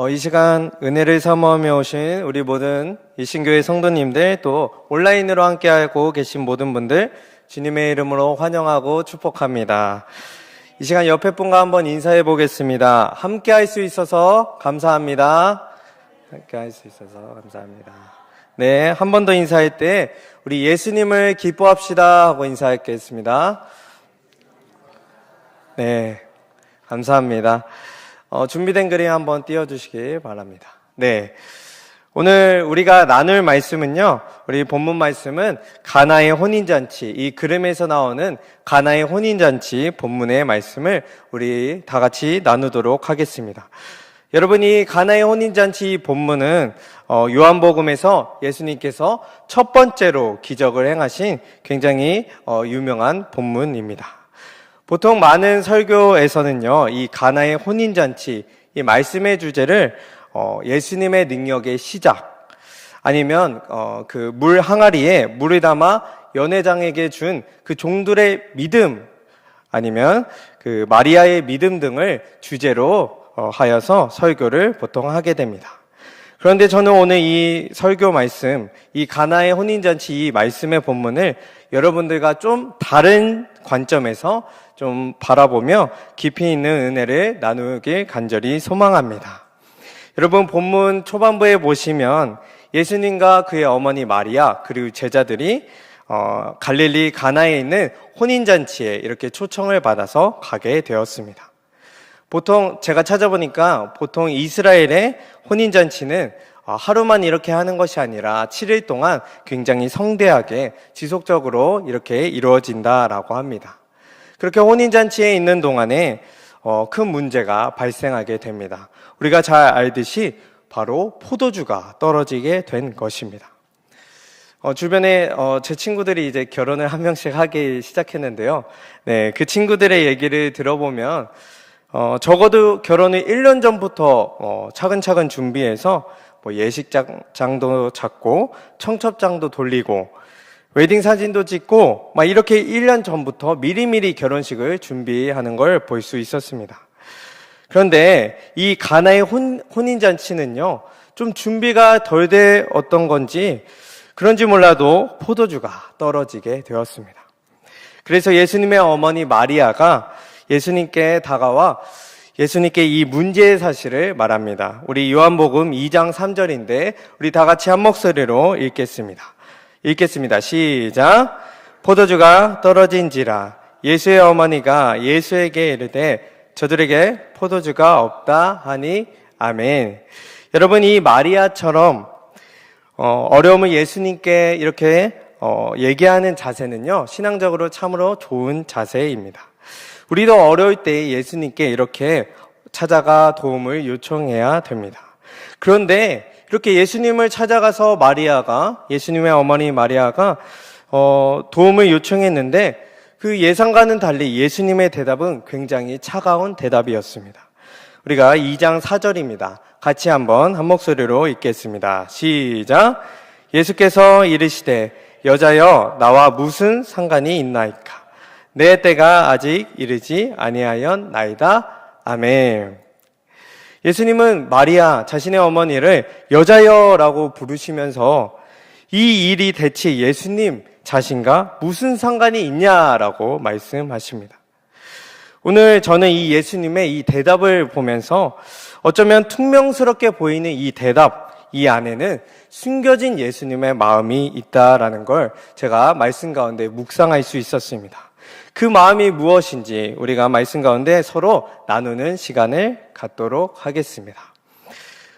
이 시간 은혜를 사모하며 오신 우리 모든 이신교회 성도님들, 또 온라인으로 함께하고 계신 모든 분들 주님의 이름으로 환영하고 축복합니다. 이 시간 옆에 분과 한번 인사해 보겠습니다. 함께할 수 있어서 감사합니다. 함께할 수 있어서 감사합니다. 네, 한 번 더 인사할 때 우리 예수님을 기뻐합시다 하고 인사하겠습니다. 네, 감사합니다. 준비된 그림 한번 띄워주시기 바랍니다. 네. 오늘 우리가 나눌 말씀은요, 우리 본문 말씀은 가나의 혼인잔치, 이 그림에서 나오는 가나의 혼인잔치 본문의 말씀을 우리 다 같이 나누도록 하겠습니다. 여러분, 이 가나의 혼인잔치 본문은 요한복음에서 예수님께서 첫 번째로 기적을 행하신 굉장히 유명한 본문입니다. 보통 많은 설교에서는요, 이 가나의 혼인잔치, 이 말씀의 주제를 예수님의 능력의 시작, 아니면 그 물 항아리에 물을 담아 연회장에게 준 그 종들의 믿음, 아니면 그 마리아의 믿음 등을 주제로 하여서 설교를 보통 하게 됩니다. 그런데 저는 오늘 이 설교 말씀, 이 가나의 혼인잔치 이 말씀의 본문을 여러분들과 좀 다른 관점에서 좀 바라보며 깊이 있는 은혜를 나누길 간절히 소망합니다. 여러분, 본문 초반부에 보시면 예수님과 그의 어머니 마리아 그리고 제자들이 갈릴리 가나에 있는 혼인잔치에 이렇게 초청을 받아서 가게 되었습니다. 보통 제가 찾아보니까 보통 이스라엘의 혼인잔치는 하루만 이렇게 하는 것이 아니라 7일 동안 굉장히 성대하게 지속적으로 이렇게 이루어진다라고 합니다. 그렇게 혼인잔치에 있는 동안에 큰 문제가 발생하게 됩니다. 우리가 잘 알듯이 바로 포도주가 떨어지게 된 것입니다. 주변에 제 친구들이 이제 결혼을 한 명씩 하기 시작했는데요. 네, 그 친구들의 얘기를 들어보면 적어도 결혼을 1년 전부터 차근차근 준비해서 뭐 예식장도 잡고 청첩장도 돌리고 웨딩 사진도 찍고 막 이렇게 1년 전부터 미리미리 결혼식을 준비하는 걸 볼 수 있었습니다. 그런데 이 가나의 혼인잔치는요, 좀 준비가 덜 되었던 건지 그런지 몰라도 포도주가 떨어지게 되었습니다. 그래서 예수님의 어머니 마리아가 예수님께 다가와 예수님께 이 문제의 사실을 말합니다. 우리 요한복음 2장 3절인데 우리 다 같이 한 목소리로 읽겠습니다. 시작. 포도주가 떨어진지라 예수의 어머니가 예수에게 이르되 저들에게 포도주가 없다 하니 아멘. 여러분, 이 마리아처럼 어려움을 예수님께 이렇게 얘기하는 자세는요, 신앙적으로 참으로 좋은 자세입니다. 우리도 어려울 때 예수님께 이렇게 찾아가 도움을 요청해야 됩니다. 그런데 이렇게 예수님을 찾아가서 예수님의 어머니 마리아가 도움을 요청했는데 그 예상과는 달리 예수님의 대답은 굉장히 차가운 대답이었습니다. 우리가 2장 4절입니다. 같이 한번 한 목소리로 읽겠습니다. 시작. 예수께서 이르시되 여자여 나와 무슨 상관이 있나이까? 내 때가 아직 이르지 아니하였나이다. 아멘. 예수님은 마리아 자신의 어머니를 여자여라고 부르시면서 이 일이 대체 예수님 자신과 무슨 상관이 있냐라고 말씀하십니다. 오늘 저는 이 예수님의 이 대답을 보면서 어쩌면 퉁명스럽게 보이는 이 대답, 이 안에는 숨겨진 예수님의 마음이 있다라는 걸 제가 말씀 가운데 묵상할 수 있었습니다. 그 마음이 무엇인지 우리가 말씀 가운데 서로 나누는 시간을 갖도록 하겠습니다.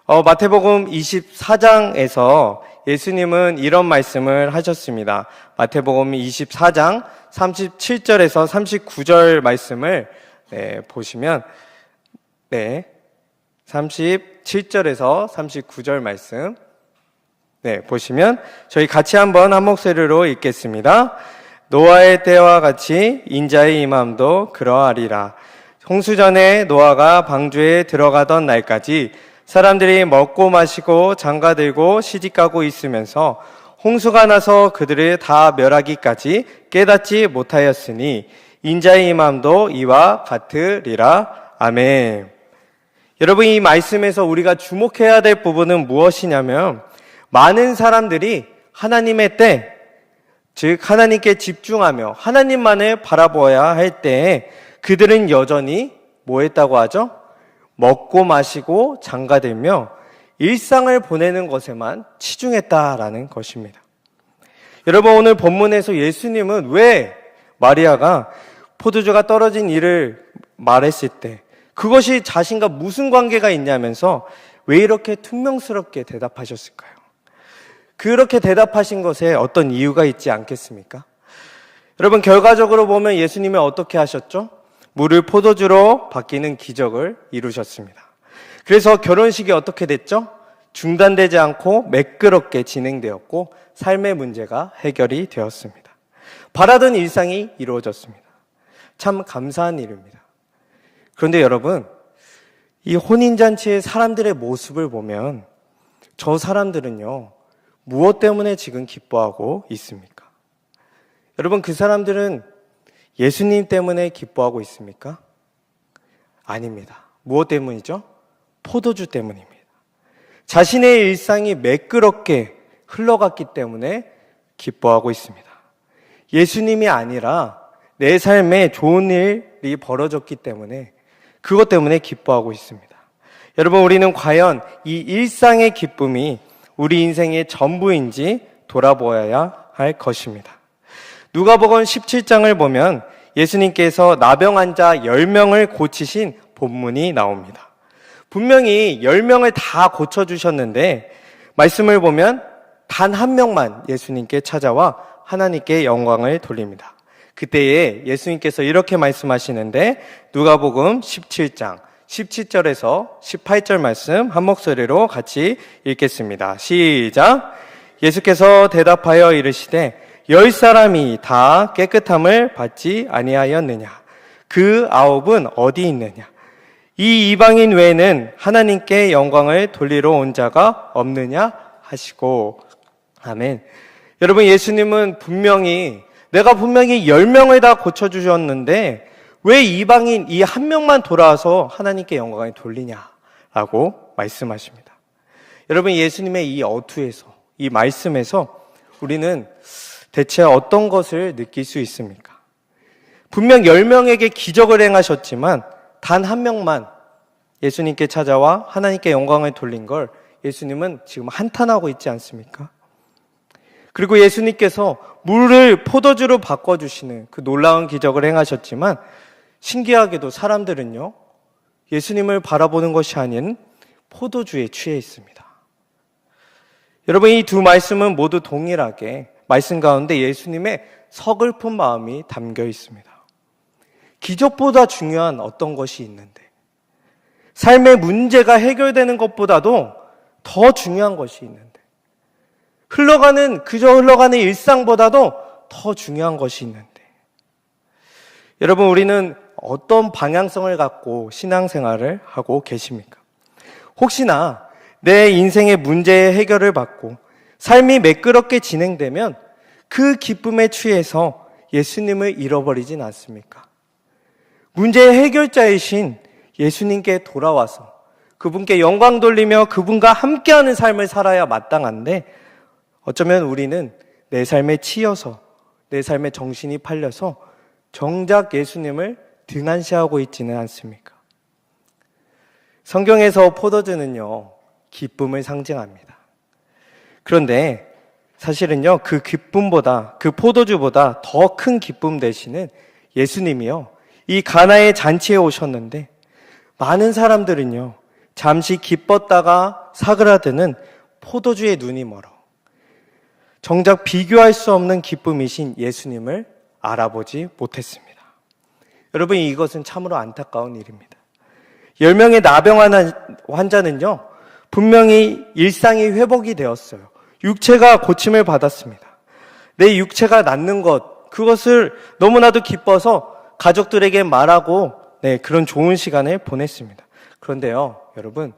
마태복음 24장에서 예수님은 이런 말씀을 하셨습니다. 마태복음 24장 37절에서 39절 말씀을 보시면 37절에서 39절 말씀 보시면 저희 같이 한번 한 목소리로 읽겠습니다. 노아의 때와 같이 인자의 임함도 그러하리라. 홍수전에 노아가 방주에 들어가던 날까지 사람들이 먹고 마시고 장가들고 시집가고 있으면서 홍수가 나서 그들을 다 멸하기까지 깨닫지 못하였으니 인자의 임함도 이와 같으리라. 아멘. 여러분, 이 말씀에서 우리가 주목해야 될 부분은 무엇이냐면, 많은 사람들이 하나님의 때, 즉 하나님께 집중하며 하나님만을 바라보아야 할 때에 그들은 여전히 뭐 했다고 하죠? 먹고 마시고 장가들며 일상을 보내는 것에만 치중했다라는 것입니다. 여러분, 오늘 본문에서 예수님은 왜 마리아가 포도주가 떨어진 일을 말했을 때 그것이 자신과 무슨 관계가 있냐면서 왜 이렇게 퉁명스럽게 대답하셨을까요? 그렇게 대답하신 것에 어떤 이유가 있지 않겠습니까? 여러분, 결과적으로 보면 예수님이 어떻게 하셨죠? 물을 포도주로 바뀌는 기적을 이루셨습니다. 그래서 결혼식이 어떻게 됐죠? 중단되지 않고 매끄럽게 진행되었고 삶의 문제가 해결이 되었습니다. 바라던 일상이 이루어졌습니다. 참 감사한 일입니다. 그런데 여러분, 이 혼인잔치의 사람들의 모습을 보면 저 사람들은요, 무엇 때문에 지금 기뻐하고 있습니까? 여러분, 그 사람들은 예수님 때문에 기뻐하고 있습니까? 아닙니다. 무엇 때문이죠? 포도주 때문입니다. 자신의 일상이 매끄럽게 흘러갔기 때문에 기뻐하고 있습니다. 예수님이 아니라 내 삶에 좋은 일이 벌어졌기 때문에 그것 때문에 기뻐하고 있습니다. 여러분, 우리는 과연 이 일상의 기쁨이 우리 인생의 전부인지 돌아보아야 할 것입니다. 누가복음 17장을 보면 예수님께서 나병 환자 10명을 고치신 본문이 나옵니다. 분명히 10명을 다 고쳐주셨는데 말씀을 보면 단 한 명만 예수님께 찾아와 하나님께 영광을 돌립니다. 그때에 예수님께서 이렇게 말씀하시는데 누가복음 17장 17절에서 18절 말씀 한 목소리로 같이 읽겠습니다. 시작! 예수께서 대답하여 이르시되 10사람이 다 깨끗함을 받지 아니하였느냐? 그 9은 어디 있느냐? 이 이방인 외에는 하나님께 영광을 돌리러 온 자가 없느냐? 하시고 아멘. 여러분, 예수님은 내가 분명히 10명을 다 고쳐주셨는데 왜 이방인 이 한 명만 돌아와서 하나님께 영광을 돌리냐라고 말씀하십니다. 여러분, 예수님의 이 어투에서, 이 말씀에서 우리는 대체 어떤 것을 느낄 수 있습니까? 분명 10명에게 기적을 행하셨지만 단 한 명만 예수님께 찾아와 하나님께 영광을 돌린 걸 예수님은 지금 한탄하고 있지 않습니까? 그리고 예수님께서 물을 포도주로 바꿔주시는 그 놀라운 기적을 행하셨지만 신기하게도 사람들은요, 예수님을 바라보는 것이 아닌 포도주에 취해 있습니다. 여러분, 이 두 말씀은 모두 동일하게 말씀 가운데 예수님의 서글픈 마음이 담겨 있습니다. 기적보다 중요한 어떤 것이 있는데, 삶의 문제가 해결되는 것보다도 더 중요한 것이 있는데, 그저 흘러가는 일상보다도 더 중요한 것이 있는데, 여러분, 우리는 어떤 방향성을 갖고 신앙생활을 하고 계십니까? 혹시나 내 인생의 문제의 해결을 받고 삶이 매끄럽게 진행되면 그 기쁨에 취해서 예수님을 잃어버리진 않습니까? 문제의 해결자이신 예수님께 돌아와서 그분께 영광 돌리며 그분과 함께하는 삶을 살아야 마땅한데 어쩌면 우리는 내 삶에 치여서 내 삶에 정신이 팔려서 정작 예수님을 등한시하고 있지는 않습니까? 성경에서 포도주는요, 기쁨을 상징합니다. 그런데 사실은요, 그 기쁨보다, 그 포도주보다 더 큰 기쁨 되시는 예수님이요, 이 가나의 잔치에 오셨는데 많은 사람들은요, 잠시 기뻤다가 사그라드는 포도주의 눈이 멀어 정작 비교할 수 없는 기쁨이신 예수님을 알아보지 못했습니다. 여러분, 이것은 참으로 안타까운 일입니다. 10명의 나병 환자는요, 분명히 일상이 회복이 되었어요. 육체가 고침을 받았습니다. 내 육체가 낫는 것, 그것을 너무나도 기뻐서 가족들에게 말하고 그런 좋은 시간을 보냈습니다. 그런데요, 여러분,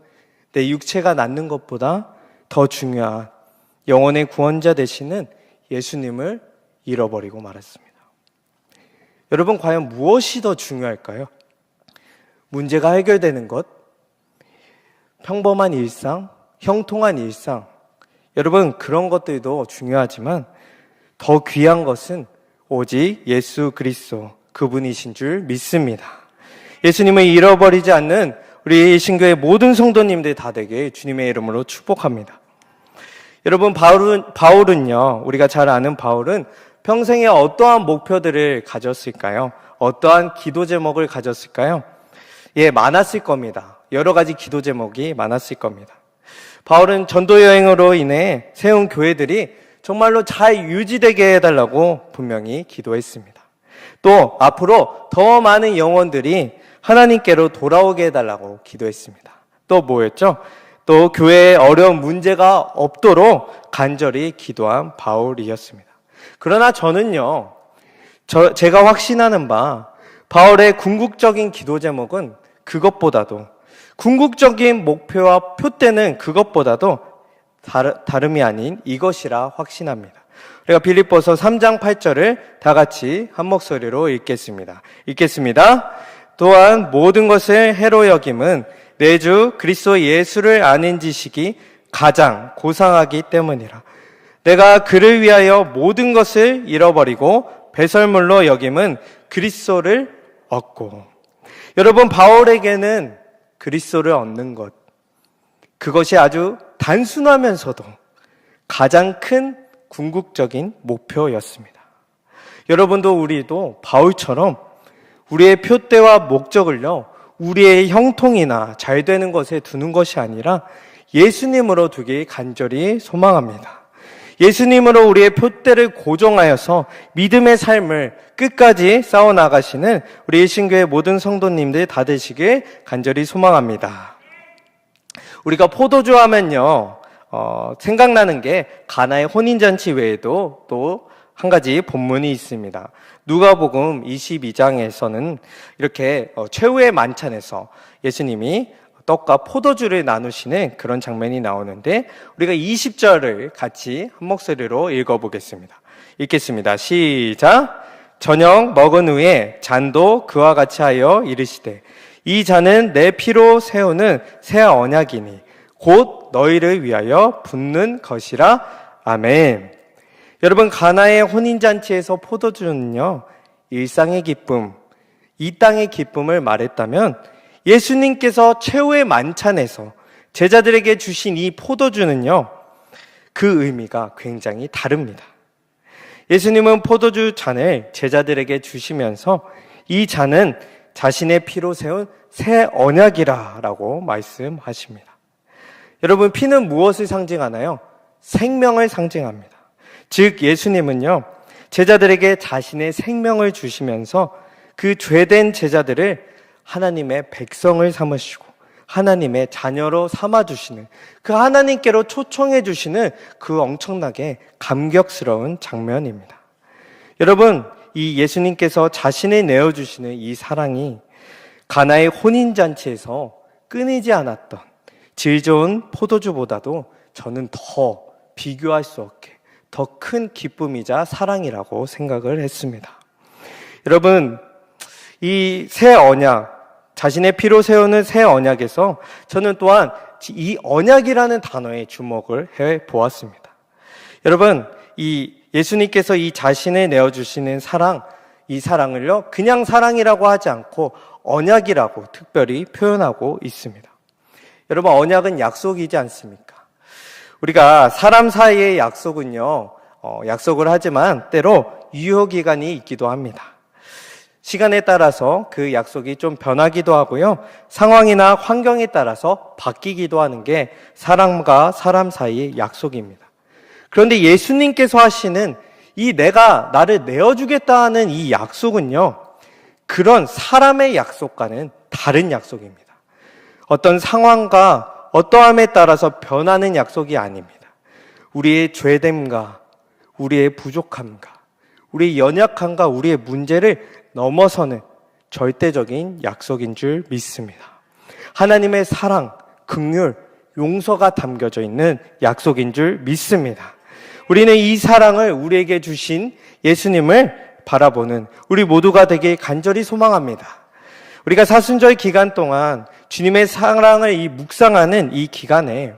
내 육체가 낫는 것보다 더 중요한 영혼의 구원자 되시는 예수님을 잃어버리고 말았습니다. 여러분, 과연 무엇이 더 중요할까요? 문제가 해결되는 것, 평범한 일상, 형통한 일상, 여러분 그런 것들도 중요하지만 더 귀한 것은 오직 예수 그리스도 그분이신 줄 믿습니다. 예수님을 잃어버리지 않는 우리 신교의 모든 성도님들 다 되게 주님의 이름으로 축복합니다. 여러분 바울은요, 우리가 잘 아는 바울은 평생에 어떠한 목표들을 가졌을까요? 어떠한 기도 제목을 가졌을까요? 예, 많았을 겁니다. 여러 가지 기도 제목이 많았을 겁니다. 바울은 전도 여행으로 인해 세운 교회들이 정말로 잘 유지되게 해달라고 분명히 기도했습니다. 또 앞으로 더 많은 영혼들이 하나님께로 돌아오게 해달라고 기도했습니다. 또 뭐였죠? 또 교회에 어려운 문제가 없도록 간절히 기도한 바울이었습니다. 그러나 저는요, 제가 확신하는 바 바울의 궁극적인 기도 제목은 그것보다도, 궁극적인 목표와 표대는 그것보다도 다름이 아닌 이것이라 확신합니다. 우리가 빌립보서 3장 8절을 다 같이 한 목소리로 읽겠습니다. 또한 모든 것을 해로 여김은 내 주 그리스도 예수를 아는 지식이 가장 고상하기 때문이라. 내가 그를 위하여 모든 것을 잃어버리고 배설물로 여김은 그리스도를 얻고. 여러분, 바울에게는 그리스도를 얻는 것, 그것이 아주 단순하면서도 가장 큰 궁극적인 목표였습니다. 여러분도 우리도 바울처럼 우리의 표대와 목적을요, 우리의 형통이나 잘 되는 것에 두는 것이 아니라 예수님으로 두기 간절히 소망합니다. 예수님으로 우리의 표대를 고정하여서 믿음의 삶을 끝까지 싸워나가시는 우리 신교의 모든 성도님들 다 되시길 간절히 소망합니다. 우리가 포도주 하면요, 생각나는 게 가나의 혼인잔치 외에도 또 한 가지 본문이 있습니다. 누가복음 22장에서는 이렇게 최후의 만찬에서 예수님이 떡과 포도주를 나누시는 그런 장면이 나오는데, 우리가 20절을 같이 한 목소리로 읽어보겠습니다. 읽겠습니다. 시작. 저녁 먹은 후에 잔도 그와 같이 하여 이르시되, 이 잔은 내 피로 세우는 새 언약이니 곧 너희를 위하여 붓는 것이라. 아멘. 여러분, 가나의 혼인잔치에서 포도주는요, 일상의 기쁨, 이 땅의 기쁨을 말했다면, 예수님께서 최후의 만찬에서 제자들에게 주신 이 포도주는요, 그 의미가 굉장히 다릅니다. 예수님은 포도주 잔을 제자들에게 주시면서 이 잔은 자신의 피로 세운 새 언약이라고 말씀하십니다. 여러분, 피는 무엇을 상징하나요? 생명을 상징합니다. 즉 예수님은요, 제자들에게 자신의 생명을 주시면서 그 죄된 제자들을 하나님의 백성을 삼으시고 하나님의 자녀로 삼아주시는, 그 하나님께로 초청해 주시는 그 엄청나게 감격스러운 장면입니다. 여러분, 이 예수님께서 자신을 내어주시는 이 사랑이 가나의 혼인잔치에서 끊이지 않았던 질 좋은 포도주보다도 저는 더 비교할 수 없게 더 큰 기쁨이자 사랑이라고 생각을 했습니다. 여러분, 이 새 언약, 자신의 피로 세우는 새 언약에서 저는 또한 이 언약이라는 단어에 주목을 해 보았습니다. 여러분, 이 예수님께서 이 자신을 내어주시는 사랑, 이 사랑을요, 그냥 사랑이라고 하지 않고 언약이라고 특별히 표현하고 있습니다. 여러분, 언약은 약속이지 않습니까? 우리가 사람 사이의 약속은요, 약속을 하지만 때로 유효기간이 있기도 합니다. 시간에 따라서 그 약속이 좀 변하기도 하고요, 상황이나 환경에 따라서 바뀌기도 하는 게 사람과 사람 사이의 약속입니다. 그런데 예수님께서 하시는 이 내가 나를 내어주겠다 하는 이 약속은요, 그런 사람의 약속과는 다른 약속입니다. 어떤 상황과 어떠함에 따라서 변하는 약속이 아닙니다. 우리의 죄됨과 우리의 부족함과 우리의 연약함과 우리의 문제를 넘어서는 절대적인 약속인 줄 믿습니다. 하나님의 사랑, 긍휼, 용서가 담겨져 있는 약속인 줄 믿습니다. 우리는 이 사랑을 우리에게 주신 예수님을 바라보는 우리 모두가 되길 간절히 소망합니다. 우리가 사순절 기간 동안 주님의 사랑을 묵상하는 이 기간에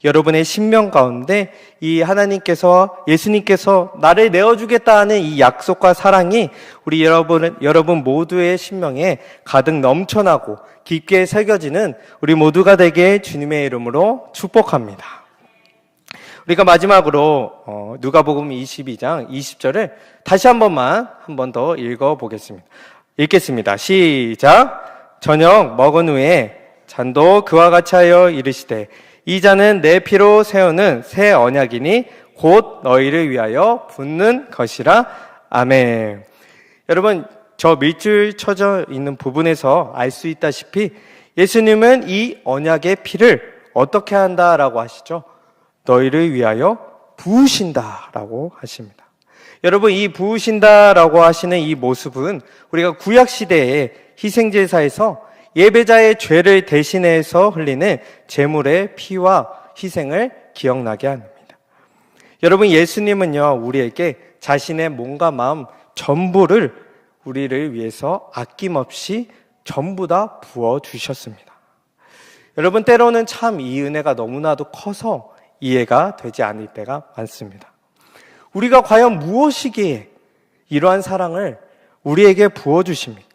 여러분의 신명 가운데 이 하나님께서, 예수님께서 나를 내어주겠다 하는 이 약속과 사랑이 우리 여러분 모두의 신명에 가득 넘쳐나고 깊게 새겨지는 우리 모두가 되게 주님의 이름으로 축복합니다. 우리가 마지막으로 누가복음 22장 20절을 다시 한 번 더 읽어보겠습니다. 읽겠습니다. 시작. 저녁 먹은 후에 잔도 그와 같이 하여 이르시되 이 잔은 내 피로 세우는 새 언약이니 곧 너희를 위하여 붓는 것이라. 아멘. 여러분, 저 밑줄 쳐져 있는 부분에서 알 수 있다시피 예수님은 이 언약의 피를 어떻게 한다라고 하시죠? 너희를 위하여 부으신다라고 하십니다. 여러분, 이 부으신다라고 하시는 이 모습은 우리가 구약시대의 희생제사에서 예배자의 죄를 대신해서 흘리는 제물의 피와 희생을 기억나게 합니다. 여러분, 예수님은요, 우리에게 자신의 몸과 마음 전부를 우리를 위해서 아낌없이 전부 다 부어주셨습니다. 여러분, 때로는 참 이 은혜가 너무나도 커서 이해가 되지 않을 때가 많습니다. 우리가 과연 무엇이기에 이러한 사랑을 우리에게 부어주십니까?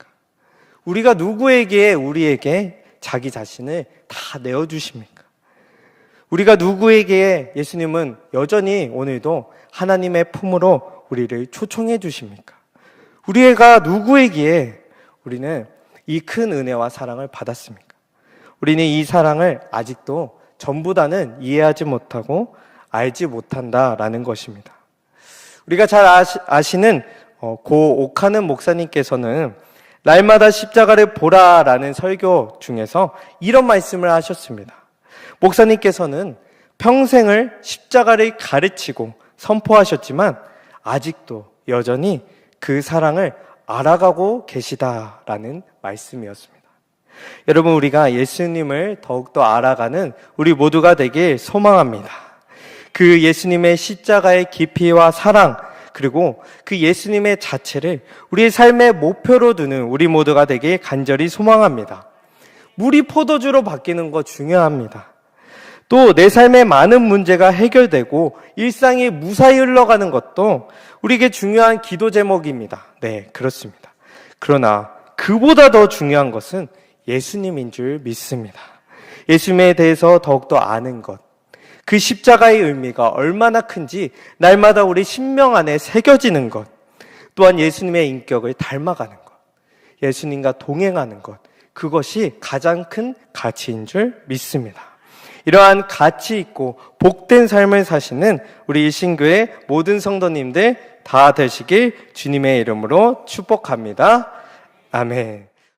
우리가 누구에게 우리에게 자기 자신을 다 내어주십니까? 우리가 누구에게 예수님은 여전히 오늘도 하나님의 품으로 우리를 초청해 주십니까? 우리가 누구에게 우리는 이 큰 은혜와 사랑을 받았습니까? 우리는 이 사랑을 아직도 전부 다는 이해하지 못하고 알지 못한다라는 것입니다. 우리가 잘 아시는 고 옥하는 목사님께서는 날마다 십자가를 보라라는 설교 중에서 이런 말씀을 하셨습니다. 목사님께서는 평생을 십자가를 가르치고 선포하셨지만 아직도 여전히 그 사랑을 알아가고 계시다라는 말씀이었습니다. 여러분, 우리가 예수님을 더욱더 알아가는 우리 모두가 되길 소망합니다. 그 예수님의 십자가의 깊이와 사랑, 그리고 그 예수님의 자체를 우리의 삶의 목표로 두는 우리 모두가 되길 간절히 소망합니다. 물이 포도주로 바뀌는 거 중요합니다. 또 내 삶의 많은 문제가 해결되고 일상이 무사히 흘러가는 것도 우리에게 중요한 기도 제목입니다. 네, 그렇습니다. 그러나 그보다 더 중요한 것은 예수님인 줄 믿습니다. 예수님에 대해서 더욱더 아는 것, 그 십자가의 의미가 얼마나 큰지 날마다 우리 심령 안에 새겨지는 것, 또한 예수님의 인격을 닮아가는 것, 예수님과 동행하는 것, 그것이 가장 큰 가치인 줄 믿습니다. 이러한 가치 있고 복된 삶을 사시는 우리 일신교회 모든 성도님들 다 되시길 주님의 이름으로 축복합니다. 아멘.